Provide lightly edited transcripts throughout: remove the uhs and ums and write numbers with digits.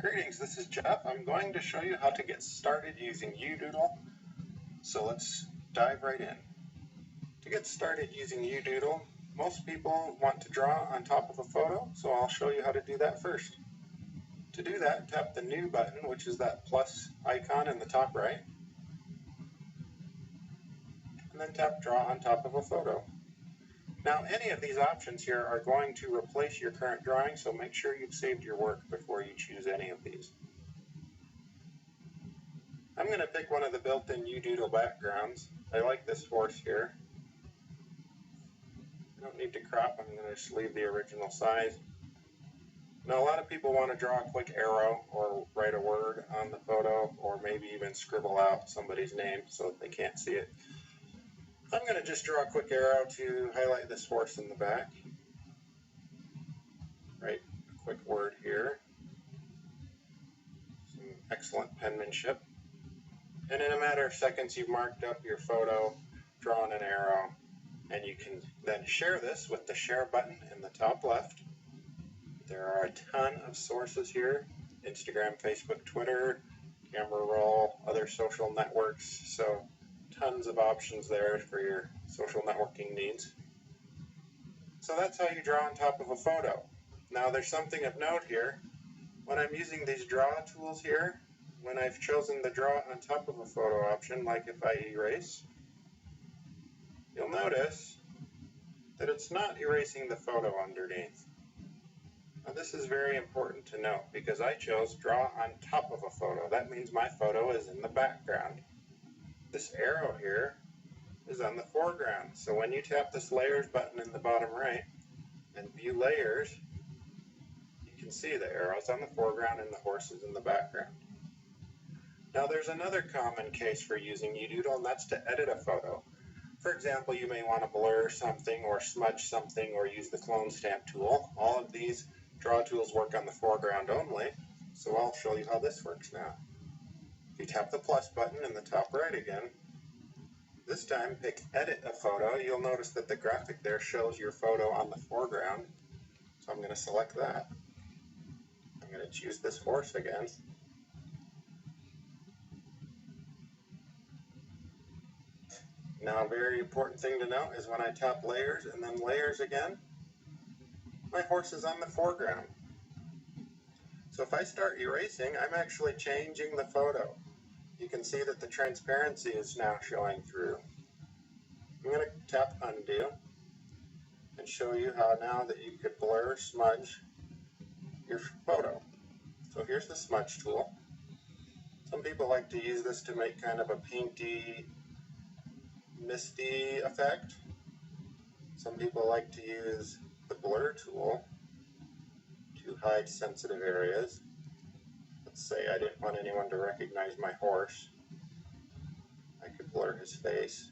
Greetings, this is Jeff. I'm going to show you how to get started using Doodle. So let's dive right in. To get started using Doodle, most people want to draw on top of a photo, so I'll show you how to do that first. To do that, tap the New button, which is that plus icon in the top right, and then tap Draw on top of a photo. Now, any of these options here are going to replace your current drawing, so make sure you've saved your work before you choose any of these. I'm going to pick one of the built-in Doodle backgrounds. I like this horse here. I don't need to crop, I'm going to just leave the original size. Now, a lot of people want to draw a quick arrow or write a word on the photo, or maybe even scribble out somebody's name so that they can't see it. I'm going to just draw a quick arrow to highlight this horse in the back. Write a quick word here. Some excellent penmanship. And in a matter of seconds, you've marked up your photo, drawn an arrow, and you can then share this with the share button in the top left. There are a ton of sources here: Instagram, Facebook, Twitter, camera roll, other social networks, so tons of options there for your social networking needs. So that's how you draw on top of a photo. Now there's something of note here. When I'm using these draw tools here, when I've chosen the draw on top of a photo option, like if I erase, you'll notice that it's not erasing the photo underneath. Now this is very important to note because I chose draw on top of a photo. That means my photo is in the background. This arrow here is on the foreground. So when you tap this layers button in the bottom right and view layers, you can see the arrows on the foreground and the horse is in the background. Now there's another common case for using Doodle, and that's to edit a photo. For example, you may want to blur something or smudge something or use the clone stamp tool. All of these draw tools work on the foreground only, so I'll show you how this works now. If you tap the plus button in the top right again, this time pick Edit a Photo, you'll notice that the graphic there shows your photo on the foreground. So I'm going to select that. I'm going to choose this horse again. Now, a very important thing to note is when I tap layers and then layers again, my horse is on the foreground. So if I start erasing, I'm actually changing the photo. You can see that the transparency is now showing through. I'm going to tap undo and show you how now that you could blur, smudge your photo. So here's the smudge tool. Some people like to use this to make kind of a painty, misty effect. Some people like to use the blur tool to hide sensitive areas. Let's say I didn't want anyone to recognize my horse. I could blur his face.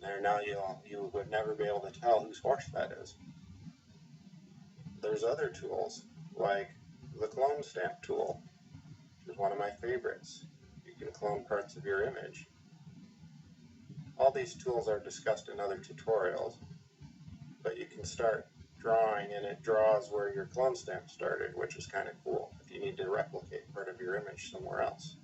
There, now you would never be able to tell whose horse that is. There's other tools like the clone stamp tool, which is one of my favorites. You can clone parts of your image. All these tools are discussed in other tutorials, but you can start drawing and it draws where your clone stamp started, which is kind of cool if you need to replicate part of your image somewhere else.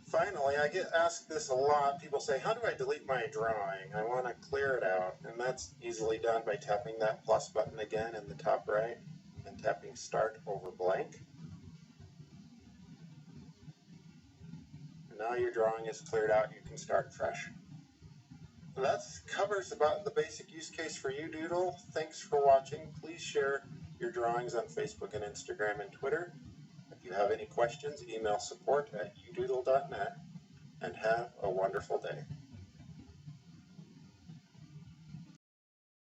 Finally, I get asked this a lot. People say, how do I delete my drawing? I want to clear it out, and that's easily done by tapping that plus button again in the top right and tapping Start over blank. And now your drawing is cleared out, you can start fresh. That covers about the basic use case for Doodle. Thanks for watching. Please share your drawings on Facebook and Instagram and Twitter. If you have any questions, email support@udoodle.net, and have a wonderful day.